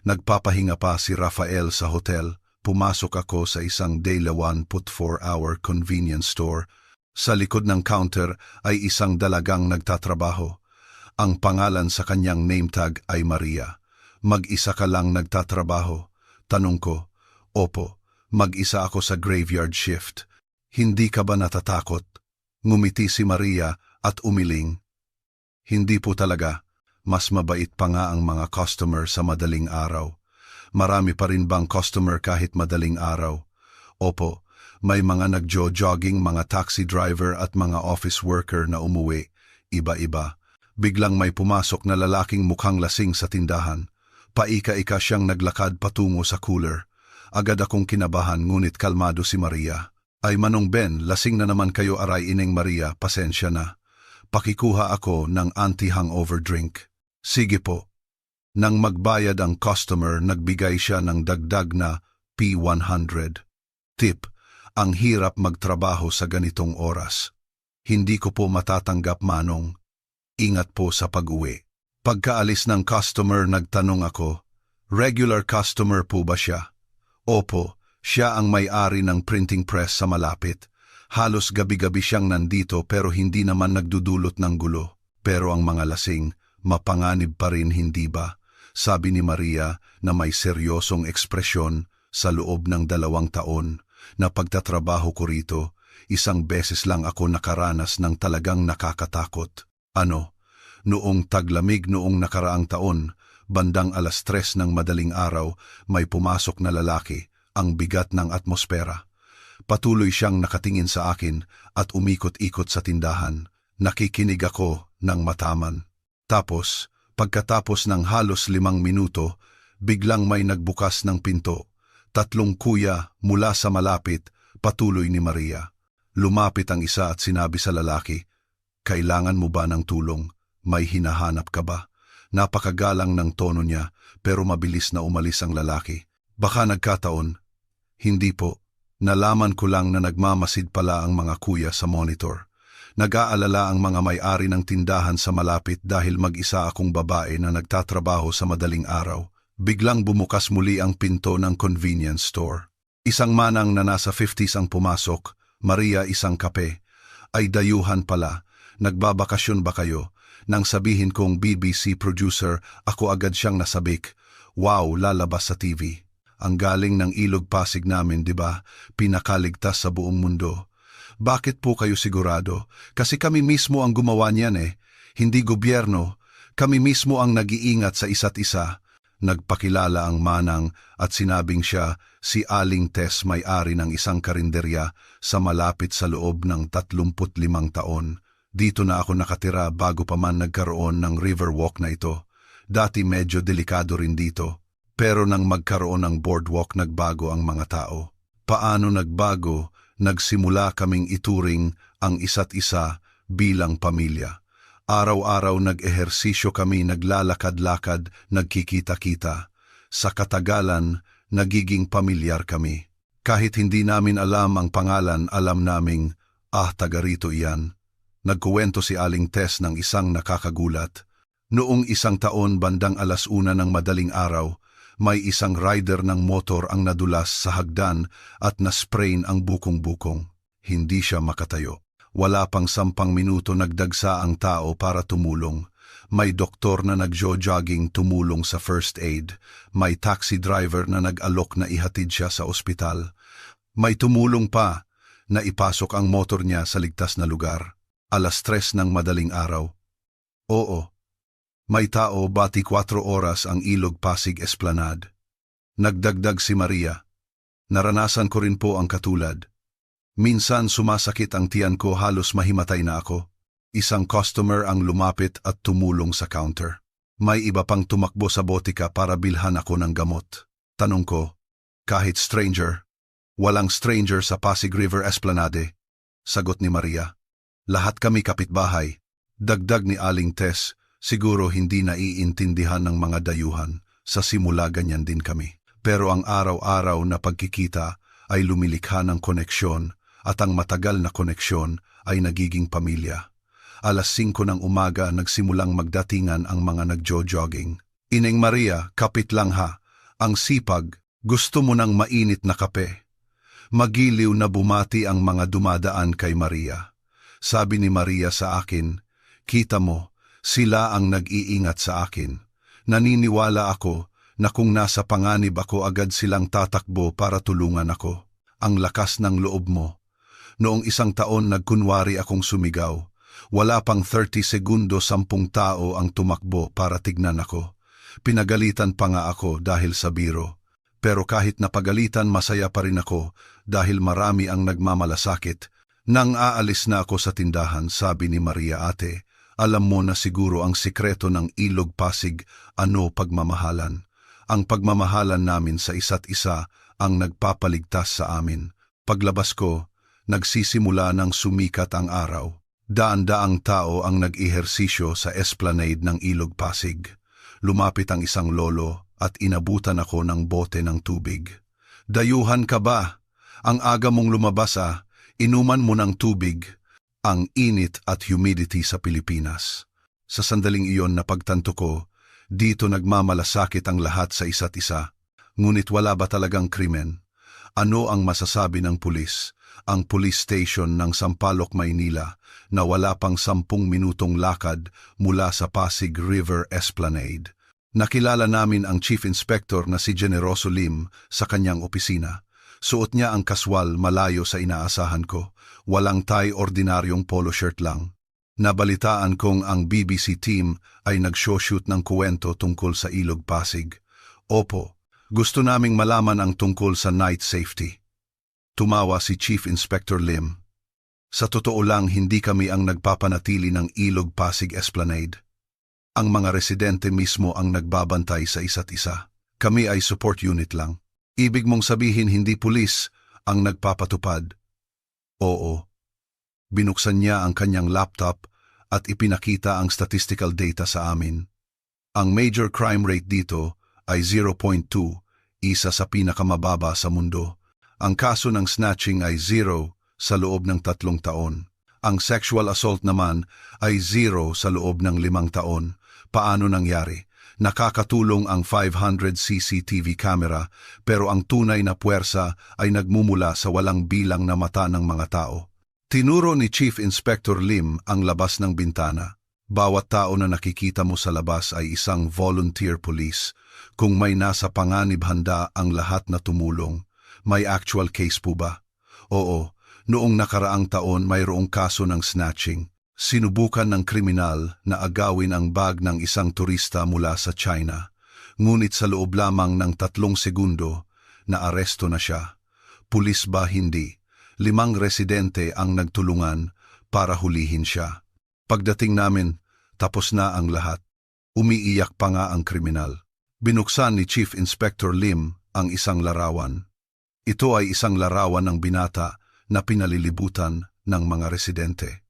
[SPEAKER 1] Nagpapahinga pa si Rafael sa hotel. Pumasok ako sa isang De Leon 4-hour convenience store. Sa likod ng counter ay isang dalagang nagtatrabaho. Ang pangalan sa kanyang name tag ay Maria. "Mag-isa ka lang nagtatrabaho?" Tanong ko. "Opo, mag-isa ako sa graveyard shift." "Hindi ka ba natatakot?" Ngumiti si Maria at umiling. "Hindi po talaga. Mas mabait pa nga ang mga customer sa madaling araw." "Marami pa rin bang customer kahit madaling araw?" "Opo. May mga nagjo-jogging, mga taxi driver at mga office worker na umuwi. Iba-iba. Biglang may pumasok na lalaking mukhang lasing sa tindahan. Paika-ika siyang naglakad patungo sa cooler. Agad akong kinabahan ngunit kalmado si Maria. Ay Manong Ben, lasing na naman kayo aray Ineng Maria, pasensya na. Pakikuha ako ng anti-hangover drink. Sige po. Nang magbayad ang customer, nagbigay siya ng dagdag na P100. Tip, ang hirap magtrabaho sa ganitong oras. Hindi ko po matatanggap Manong. Ingat po sa pag-uwi. Pagkaalis ng customer, nagtanong ako, regular customer po ba siya? Opo, siya ang may-ari ng printing press sa malapit. Halos gabi-gabi siyang nandito pero hindi naman nagdudulot ng gulo. Pero ang mga lasing, mapanganib pa rin hindi ba? Sabi ni Maria na may seryosong ekspresyon sa loob ng 2 taon na pagtatrabaho ko rito, isang beses lang ako nakaranas ng talagang nakakatakot. Ano? Noong taglamig noong nakaraang taon, bandang 3:00 ng madaling araw, may pumasok na lalaki, ang bigat ng atmosfera. Patuloy siyang nakatingin sa akin at umikot-ikot sa tindahan. Nakikinig ako ng mataman. Tapos, pagkatapos ng halos 5 minuto, biglang may nagbukas ng pinto. 3 kuya mula sa malapit, patuloy ni Maria. Lumapit ang isa at sinabi sa lalaki, "Kailangan mo ba ng tulong? May hinahanap ka ba?" Napakagalang ng tono niya pero mabilis na umalis ang lalaki. Baka nagkataon. Hindi po. Nalaman ko lang na nagmamasid pala ang mga kuya sa monitor. Nag-aalala ang mga may-ari ng tindahan sa malapit dahil mag-isa akong babae na nagtatrabaho sa madaling araw. Biglang bumukas muli ang pinto ng convenience store. Isang manang na nasa 50s ang pumasok. Maria, isang kape. Ay dayuhan pala. Nagbabakasyon ba kayo? Nang sabihin kong BBC producer, ako agad siyang nasabik. Wow, lalabas sa TV. Ang galing ng Ilog Pasig namin, di ba? Pinakaligtas sa buong mundo. Bakit po kayo sigurado? Kasi kami mismo ang gumawa niyan eh. Hindi gobyerno. Kami mismo ang nag-iingat sa isa't isa. Nagpakilala ang manang at sinabing siya si Aling Tess, may-ari ng isang karinderya sa malapit sa loob ng 35 taon. Dito na ako nakatira bago pa man nagkaroon ng Riverwalk na ito. Dati medyo delikado rin dito. Pero nang magkaroon ng boardwalk, nagbago ang mga tao. Paano nagbago? Nagsimula kaming ituring ang isa't isa bilang pamilya. Araw-araw nag-ehersisyo kami, naglalakad-lakad, nagkikita-kita. Sa katagalan, nagiging pamilyar kami. Kahit hindi namin alam ang pangalan, alam naming, taga rito iyan. Nagkuwento si Aling Tess ng isang nakakagulat. Noong 1 taon bandang 1:00 ng madaling araw, may isang rider ng motor ang nadulas sa hagdan at nasprain ang bukong-bukong. Hindi siya makatayo. Wala pang 10 minuto nagdagsa ang tao para tumulong. May doktor na nagjo-jogging tumulong sa first aid. May taxi driver na nag-alok na ihatid siya sa ospital. May tumulong pa na ipasok ang motor niya sa ligtas na lugar. 3:00 ng madaling araw. Oo. May tao, bati 4 oras ang Ilog Pasig Esplanade. Nagdagdag si Maria. Naranasan ko rin po ang katulad. Minsan sumasakit ang tiyan ko, halos mahimatay na ako. Isang customer ang lumapit at tumulong sa counter. May iba pang tumakbo sa botika para bilhan ako ng gamot. Tanong ko, kahit stranger? Walang stranger sa Pasig River Esplanade. Sagot ni Maria. Lahat kami kapitbahay. Dagdag ni Aling Tess. Siguro hindi naiintindihan ng mga dayuhan. Sa simula ganyan din kami. Pero ang araw-araw na pagkikita ay lumilikha ng koneksyon at ang matagal na koneksyon ay nagiging pamilya. 5:00 ng umaga nagsimulang magdatingan ang mga nagjo-jogging. Ineng Maria, kapit lang ha. Ang sipag, gusto mo ng mainit na kape. Magiliw na bumati ang mga dumadaan kay Maria. Sabi ni Maria sa akin, kita mo, sila ang nag-iingat sa akin. Naniniwala ako na kung nasa panganib ako, agad silang tatakbo para tulungan ako. Ang lakas ng loob mo. Noong 1 taon nagkunwari akong sumigaw. Wala pang 30 segundo 10 tao ang tumakbo para tignan ako. Pinagalitan pa nga ako dahil sa biro. Pero kahit napagalitan, masaya pa rin ako dahil marami ang nagmamalasakit. Nang aalis na ako sa tindahan, sabi ni Maria, ate, Alam mo na siguro ang sikreto ng Ilog Pasig, pagmamahalan. Ang pagmamahalan namin sa isa't isa ang nagpapaligtas sa amin. Paglabas ko, nagsisimula ng sumikat ang araw. Daan-daang tao ang nag-ehersisyo sa esplanade ng Ilog Pasig. Lumapit ang isang lolo at inabutan ako ng bote ng tubig. Dayuhan ka ba? Ang aga mong lumabas inuman mo ng tubig. Ang init at humidity sa Pilipinas. Sa sandaling iyon na pagtanto ko, dito nagmamalasakit ang lahat sa isa't isa. Ngunit wala ba talagang krimen? Ano ang masasabi ng pulis? Ang police station ng Sampaloc, Maynila, na wala pang 10 minutong lakad mula sa Pasig River Esplanade. Nakilala namin ang Chief Inspector na si Generoso Lim sa kanyang opisina. Suot niya ang kaswal malayo sa inaasahan ko. Walang tie, ordinaryong polo shirt lang. Nabalitaan kong ang BBC team ay nag-shoot ng kuwento tungkol sa Ilog Pasig. Opo, gusto naming malaman ang tungkol sa night safety. Tumawa si Chief Inspector Lim. Sa totoo lang, hindi kami ang nagpapanatili ng Ilog Pasig Esplanade. Ang mga residente mismo ang nagbabantay sa isa't isa. Kami ay support unit lang. Ibig mong sabihin hindi pulis ang nagpapatupad? Oo. Binuksan niya ang kanyang laptop at ipinakita ang statistical data sa amin. Ang major crime rate dito ay 0.2, isa sa pinakamababa sa mundo. Ang kaso ng snatching ay 0 sa loob ng 3 taon. Ang sexual assault naman ay 0 sa loob ng 5 taon. Paano nangyari? Nakakatulong ang 500 CCTV camera, pero ang tunay na puwersa ay nagmumula sa walang bilang na mata ng mga tao. Tinuro ni Chief Inspector Lim ang labas ng bintana. Bawat tao na nakikita mo sa labas ay isang volunteer police. Kung may nasa panganib, handa ang lahat na tumulong. May actual case po ba? Oo, noong nakaraang taon mayroong kaso ng snatching. Sinubukan ng kriminal na agawin ang bag ng isang turista mula sa China. Ngunit sa loob lamang ng 3 segundo, naaresto na siya. Pulis ba? Hindi. 5 residente ang nagtulungan para hulihin siya. Pagdating namin, tapos na ang lahat. Umiiyak pa nga ang kriminal. Binuksan ni Chief Inspector Lim ang isang larawan. Ito ay isang larawan ng binata na pinalilibutan ng mga residente.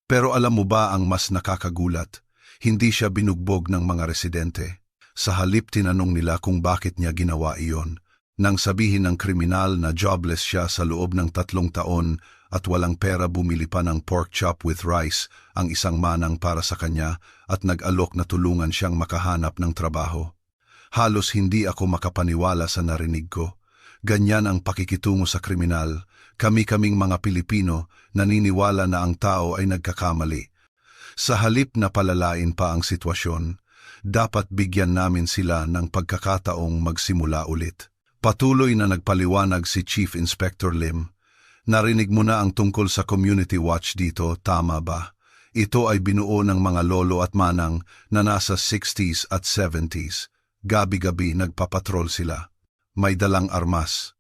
[SPEAKER 1] Pero alam mo ba ang mas nakakagulat? Hindi siya binugbog ng mga residente. Sa halip tinanong nila kung bakit niya ginawa iyon. Nang sabihin ng kriminal na jobless siya sa loob ng 3 taon at walang pera, bumili pa ng pork chop with rice ang isang manang para sa kanya at nag-alok na tulungan siyang makahanap ng trabaho. Halos hindi ako makapaniwala sa narinig ko. Ganyan ang pakikitungo sa kriminal. Kami-kaming mga Pilipino naniniwala na ang tao ay nagkakamali. Sa halip na palalain pa ang sitwasyon, dapat bigyan namin sila ng pagkakataong magsimula ulit. Patuloy na nagpaliwanag si Chief Inspector Lim. Narinig mo na ang tungkol sa community watch dito, tama ba? Ito ay binuo ng mga lolo at manang na nasa 60s at 70s. Gabi-gabi nagpapatrol sila. May dalang armas.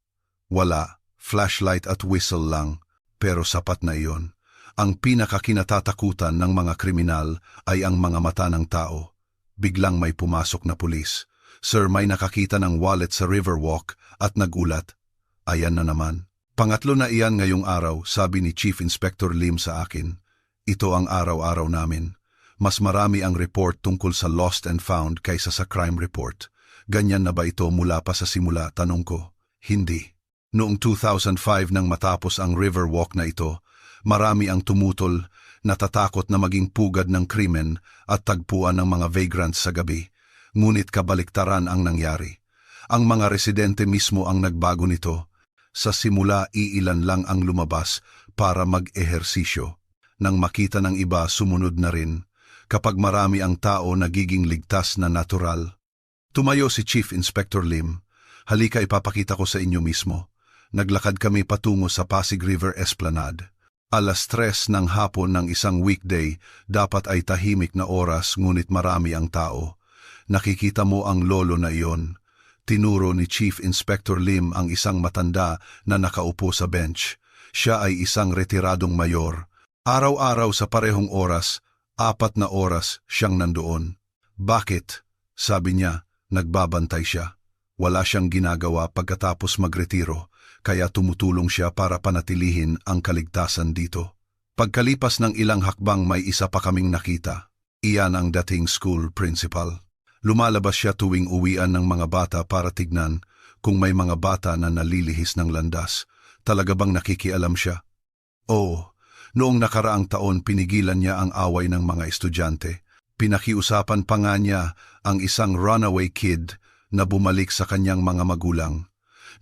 [SPEAKER 1] Wala. Flashlight at whistle lang, pero sapat na iyon. Ang pinakakinatatakutan ng mga kriminal ay ang mga mata ng tao. Biglang may pumasok na pulis. Sir, may nakakita ng wallet sa Riverwalk at nagulat. Ayan na naman. Pangatlo na iyan ngayong araw, sabi ni Chief Inspector Lim sa akin. Ito ang araw-araw namin. Mas marami ang report tungkol sa lost and found kaysa sa crime report. Ganyan na ba ito mula pa sa simula? Tanong ko. Hindi. Noong 2005 nang matapos ang Riverwalk na ito, marami ang tumutol, natatakot na maging pugad ng krimen at tagpuan ng mga vagrants sa gabi. Ngunit kabaliktaran ang nangyari. Ang mga residente mismo ang nagbago nito. Sa simula, iilan lang ang lumabas para mag-ehersisyo. Nang makita ng iba, sumunod na rin. Kapag marami ang tao, nagiging ligtas na natural. Tumayo si Chief Inspector Lim. Halika, ipapakita ko sa inyo mismo. Naglakad kami patungo sa Pasig River Esplanade. 3:00 ng hapon ng isang weekday, dapat ay tahimik na oras, ngunit marami ang tao. Nakikita mo ang lolo na iyon. Tinuro ni Chief Inspector Lim ang isang matanda na nakaupo sa bench. Siya ay isang retiradong mayor. Araw-araw sa parehong oras, 4 na oras siyang nandoon. Bakit? Sabi niya, nagbabantay siya. Wala siyang ginagawa pagkatapos magretiro, kaya tumutulong siya para panatilihin ang kaligtasan dito. Pagkalipas ng ilang hakbang may isa pa kaming nakita. Iyan ang dating school principal. Lumalabas siya tuwing uwian ng mga bata para tignan kung may mga bata na nalilihis ng landas. Talaga bang nakikialam siya? Oo, noong nakaraang taon pinigilan niya ang away ng mga estudyante. Pinakiusapan pa nga niya ang isang runaway kid na bumalik sa kanyang mga magulang.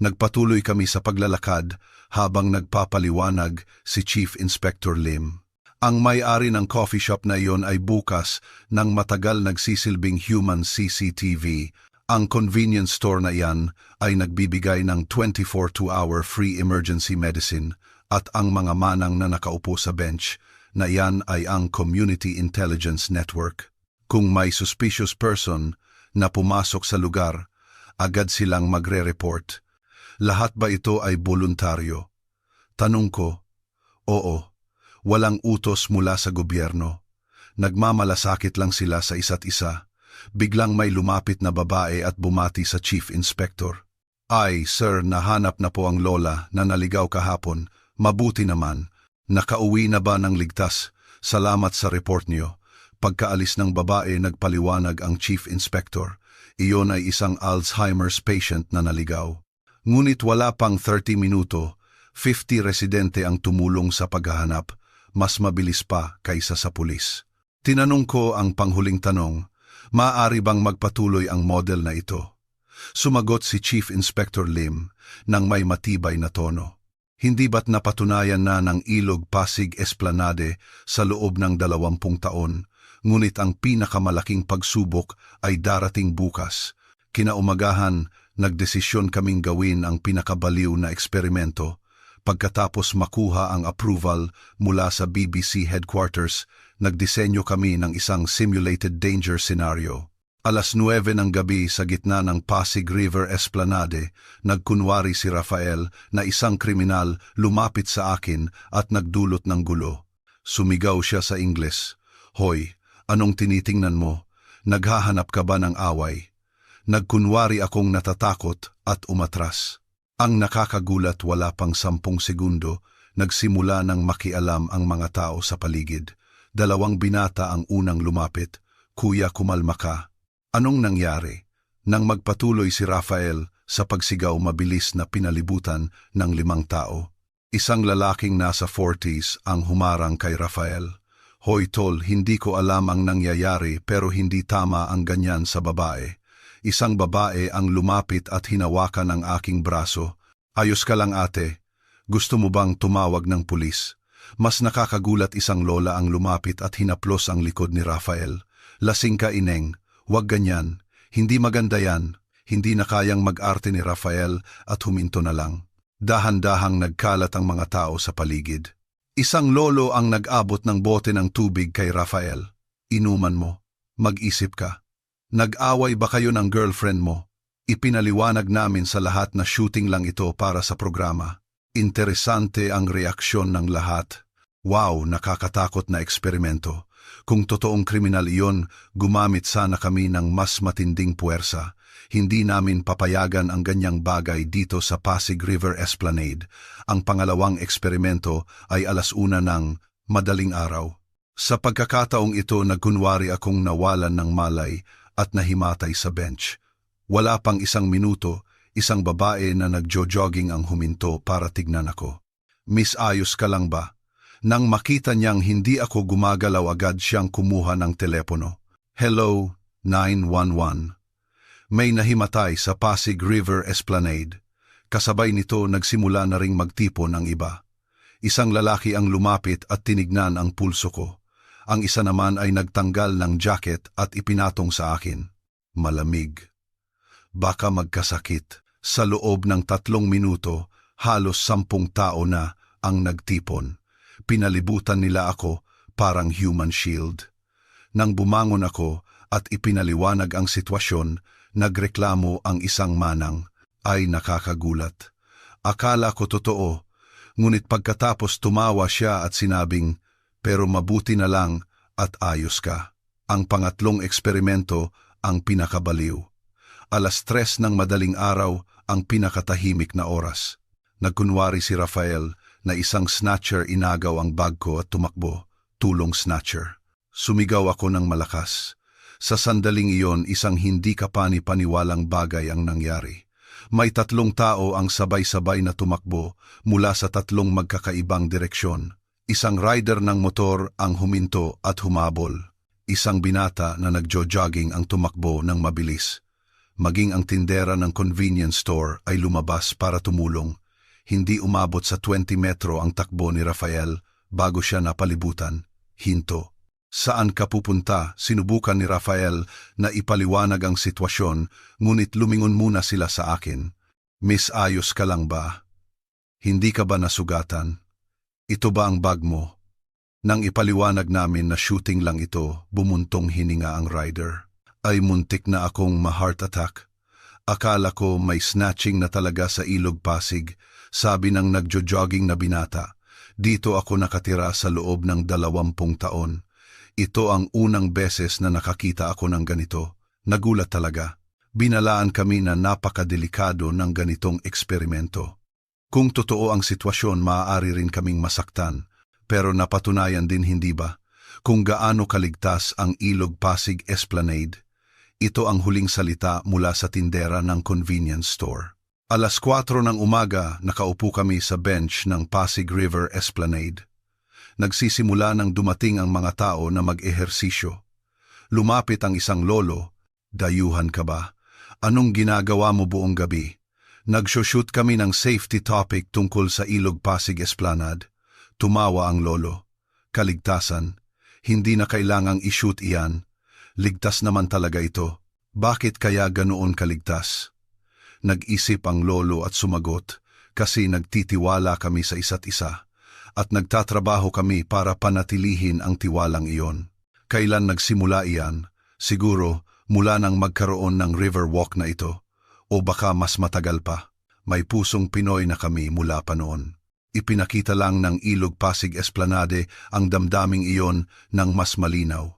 [SPEAKER 1] Nagpatuloy kami sa paglalakad habang nagpapaliwanag si Chief Inspector Lim. Ang may-ari ng coffee shop na iyon ay bukas ng matagal nagsisilbing human CCTV. Ang convenience store na iyan ay nagbibigay ng 24-hour free emergency medicine at ang mga manang na nakaupo sa bench na iyan ay ang Community Intelligence Network. Kung may suspicious person na pumasok sa lugar, agad silang magre-report. Lahat ba ito ay voluntaryo? Tanong ko, oo, walang utos mula sa gobyerno. Nagmamalasakit lang sila sa isa't isa. Biglang may lumapit na babae at bumati sa Chief Inspector. Ay, sir, nahanap na po ang lola na naligaw kahapon. Mabuti naman. Nakauwi na ba ng ligtas? Salamat sa report niyo. Pagkaalis ng babae, nagpaliwanag ang Chief Inspector. Iyon ay isang Alzheimer's patient na naligaw. Ngunit wala pang 30 minuto, 50 residente ang tumulong sa paghahanap. Mas mabilis pa kaysa sa pulis. Tinanong ko ang panghuling tanong, maaari bang magpatuloy ang model na ito? Sumagot si Chief Inspector Lim nang may matibay na tono. Hindi ba't napatunayan na ng Ilog Pasig Esplanade sa loob ng 20 taon, ngunit ang pinakamalaking pagsubok ay darating bukas. Kinaumagahan, nagdesisyon kaming gawin ang pinakabaliw na eksperimento. Pagkatapos makuha ang approval mula sa BBC headquarters, nagdisenyo kami ng isang simulated danger scenario. 9:00 ng gabi sa gitna ng Pasig River Esplanade, nagkunwari si Rafael na isang kriminal lumapit sa akin at nagdulot ng gulo. Sumigaw siya sa Ingles, "Hoy, anong tinitingnan mo? Naghahanap ka ba ng away?" Nagkunwari akong natatakot at umatras. Ang nakakagulat, wala pang 10 segundo, nagsimula ng makialam ang mga tao sa paligid. 2 binata ang unang lumapit. "Kuya, kumalma ka." Anong nangyari? Nang magpatuloy si Rafael sa pagsigaw, mabilis na pinalibutan ng 5 tao. Isang lalaking nasa 40s ang humarang kay Rafael. "Hoy tol, hindi ko alam ang nangyayari pero hindi tama ang ganyan sa babae." Isang babae ang lumapit at hinawakan ang aking braso. "Ayos ka lang ate, gusto mo bang tumawag ng pulis?" Mas nakakagulat, isang lola ang lumapit at hinaplos ang likod ni Rafael. "Lasing ka, ineng, wag ganyan, hindi maganda yan." Hindi na kayang mag-arte ni Rafael at huminto na lang. Dahan-dahang nagkalat ang mga tao sa paligid. Isang lolo ang nag-abot ng bote ng tubig kay Rafael. "Inuman mo, mag-isip ka. Nag-away ba kayo ng girlfriend mo?" Ipinaliwanag namin sa lahat na shooting lang ito para sa programa. Interesante ang reaksyon ng lahat. Wow, nakakatakot na eksperimento. Kung totoong kriminal iyon, gumamit sana kami ng mas matinding puwersa. Hindi namin papayagan ang ganyang bagay dito sa Pasig River Esplanade. Ang pangalawang eksperimento ay 1:00 ng madaling araw. Sa pagkakataong ito, nagkunwari akong nawalan ng malay at nahimatay sa bench. Wala pang 1 minuto, isang babae na nagjo-jogging ang huminto para tignan ako. "Miss, ayos ka lang ba?" Nang makita niyang hindi ako gumagalaw, agad siyang kumuha ng telepono. "Hello, 911. May nahimatay sa Pasig River Esplanade." Kasabay nito, nagsimula na ring magtipon ang iba. Isang lalaki ang lumapit at tinignan ang pulso ko. Ang isa naman ay nagtanggal ng jacket at ipinatong sa akin. Malamig. Baka magkasakit. Sa loob ng 3 minuto, halos 10 tao na ang nagtipon. Pinalibutan nila ako parang human shield. Nang bumangon ako at ipinaliwanag ang sitwasyon, nagreklamo ang isang manang. Ay, nakakagulat. Akala ko totoo, ngunit pagkatapos tumawa siya at sinabing, "Pero mabuti na lang at ayos ka. Ang pangatlong eksperimento ang pinakabaliw. 3:00 ng madaling araw ang pinakatahimik na oras. Nagkunwari si Rafael na isang snatcher inagaw ang bag ko at tumakbo, tulong snatcher. Sumigaw ako ng malakas. Sa sandaling iyon, isang hindi kapani-paniwalang bagay ang nangyari. May 3 tao ang sabay-sabay na tumakbo mula sa 3 magkakaibang direksyon. Isang rider ng motor ang huminto at humabol. Isang binata na nagjo-jogging ang tumakbo ng mabilis. Maging ang tindera ng convenience store ay lumabas para tumulong. Hindi umabot sa 20 metro ang takbo ni Rafael bago siya napalibutan. Hinto. Saan ka pupunta? Sinubukan ni Rafael na ipaliwanag ang sitwasyon, ngunit lumingon muna sila sa akin. Miss, ayos ka lang ba? Hindi ka ba nasugatan? Ito ba ang bag mo? Nang ipaliwanag namin na shooting lang ito, bumuntong hininga ang rider. Ay muntik na akong ma-heart attack. Akala ko may snatching na talaga sa Ilog Pasig, sabi ng nagjo-jogging na binata. Dito ako nakatira sa loob ng 20 taon. Ito ang unang beses na nakakita ako ng ganito. Nagulat talaga. Binalaan kami na napakadelikado ng ganitong eksperimento. Kung totoo ang sitwasyon, maaari rin kaming masaktan. Pero napatunayan din, hindi ba, kung gaano kaligtas ang Ilog Pasig Esplanade. Ito ang huling salita mula sa tindera ng convenience store. 4:00 ng umaga, nakaupo kami sa bench ng Pasig River Esplanade. Nagsisimula nang dumating ang mga tao na mag-ehersisyo. Lumapit ang isang lolo. Dayuhan ka ba? Anong ginagawa mo buong gabi? Nagsho-shoot kami ng safety topic tungkol sa Ilog Pasig Esplanade. Tumawa ang lolo. Kaligtasan. Hindi na kailangang i-shoot iyan. Ligtas naman talaga ito. Bakit kaya ganoon kaligtas? Nag-isip ang lolo at sumagot, kasi nagtitiwala kami sa isa't isa. At nagtatrabaho kami para panatilihin ang tiwalang iyon. Kailan nagsimula iyan? Siguro mula nang magkaroon ng river walk na ito. O baka mas matagal pa. May pusong Pinoy na kami mula pa noon. Ipinakita lang ng Ilog Pasig Esplanade ang damdaming iyon ng mas malinaw.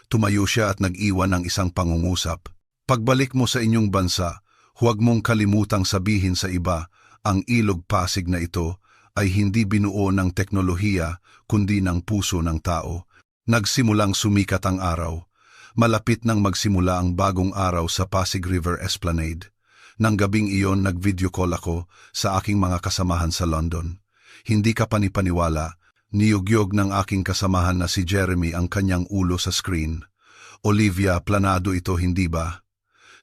[SPEAKER 1] Tumayo siya at nag-iwan ng isang pangungusap. Pagbalik mo sa inyong bansa, huwag mong kalimutang sabihin sa iba, ang Ilog Pasig na ito ay hindi binuo ng teknolohiya kundi ng puso ng tao. Nagsimulang sumikat ang araw. Malapit nang magsimula ang bagong araw sa Pasig River Esplanade. Nang gabing iyon, nag-video call ako sa aking mga kasamahan sa London. Hindi ka panipaniwala, niyugyog ng aking kasamahan na si Jeremy ang kanyang ulo sa screen. Olivia, planado ito, hindi ba?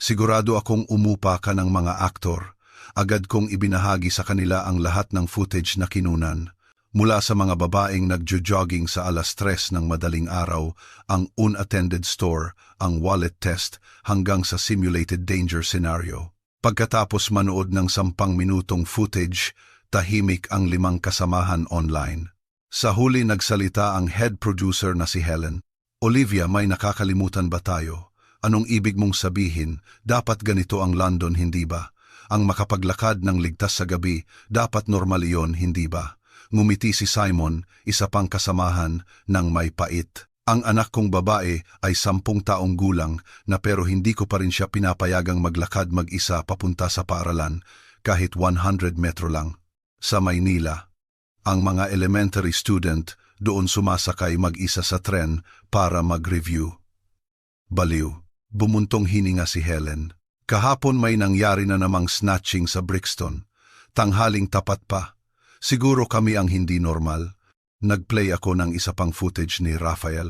[SPEAKER 1] Sigurado akong umupa ka ng mga aktor. Agad kong ibinahagi sa kanila ang lahat ng footage na kinunan. Mula sa mga babaeng nagjo-jogging sa 3:00 ng madaling araw, ang unattended store, ang wallet test, hanggang sa simulated danger scenario. Pagkatapos manood ng 10 minutong footage, tahimik ang 5 kasamahan online. Sa huli nagsalita ang head producer na si Helen. Olivia, may nakakalimutan ba tayo? Anong ibig mong sabihin? Dapat ganito ang London, hindi ba? Ang makapaglakad ng ligtas sa gabi, dapat normal iyon, hindi ba? Ngumiti si Simon, isa pang kasamahan, ng may pait. Ang anak kong babae ay 10 taong gulang na pero hindi ko pa rin siya pinapayagang maglakad mag-isa papunta sa paaralan, kahit 100 metro lang. Sa Maynila, ang mga elementary student doon sumasakay mag-isa sa tren para mag-review. Baliw. Bumuntong hininga si Helen. Kahapon may nangyari na namang snatching sa Brixton. Tanghaling tapat pa. Siguro kami ang hindi normal. Nag-play ako ng isa pang footage ni Rafael.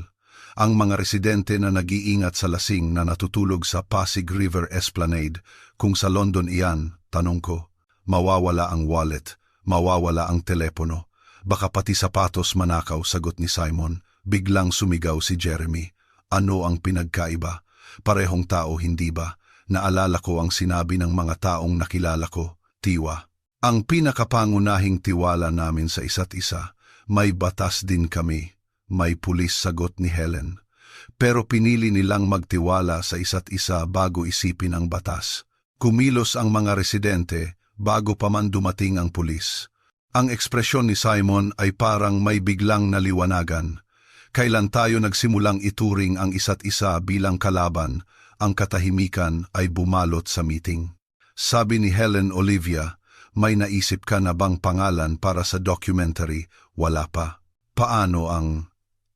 [SPEAKER 1] Ang mga residente na nag-iingat sa lasing na natutulog sa Pasig River Esplanade. Kung sa London iyan, tanong ko, mawawala ang wallet, mawawala ang telepono. Baka pati sapatos manakaw, sagot ni Simon. Biglang sumigaw si Jeremy. Ano ang pinagkaiba? Parehong tao, hindi ba? Naalala ko ang sinabi ng mga taong nakilala ko, Tiwa. Ang pinakapangunahing tiwala namin sa isa't isa, may batas din kami, may pulis, sagot ni Helen. Pero pinili nilang magtiwala sa isa't isa bago isipin ang batas. Kumilos ang mga residente bago pa man dumating ang pulis. Ang ekspresyon ni Simon ay parang may biglang naliwanagan. Kailan tayo nagsimulang ituring ang isa't isa bilang kalaban, ang katahimikan ay bumalot sa meeting. Sabi ni Helen Olivia, may naisip ka na bang pangalan para sa documentary? Wala pa. Paano ang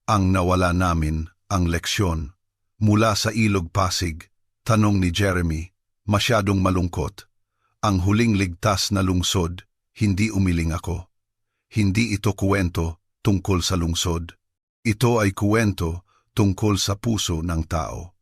[SPEAKER 1] nawala namin, ang leksyon? Mula sa Ilog Pasig, tanong ni Jeremy, masyadong malungkot. Ang huling ligtas na lungsod, hindi umiling ako. Hindi ito kuwento tungkol sa lungsod. Ito ay kuwento tungkol sa puso ng tao.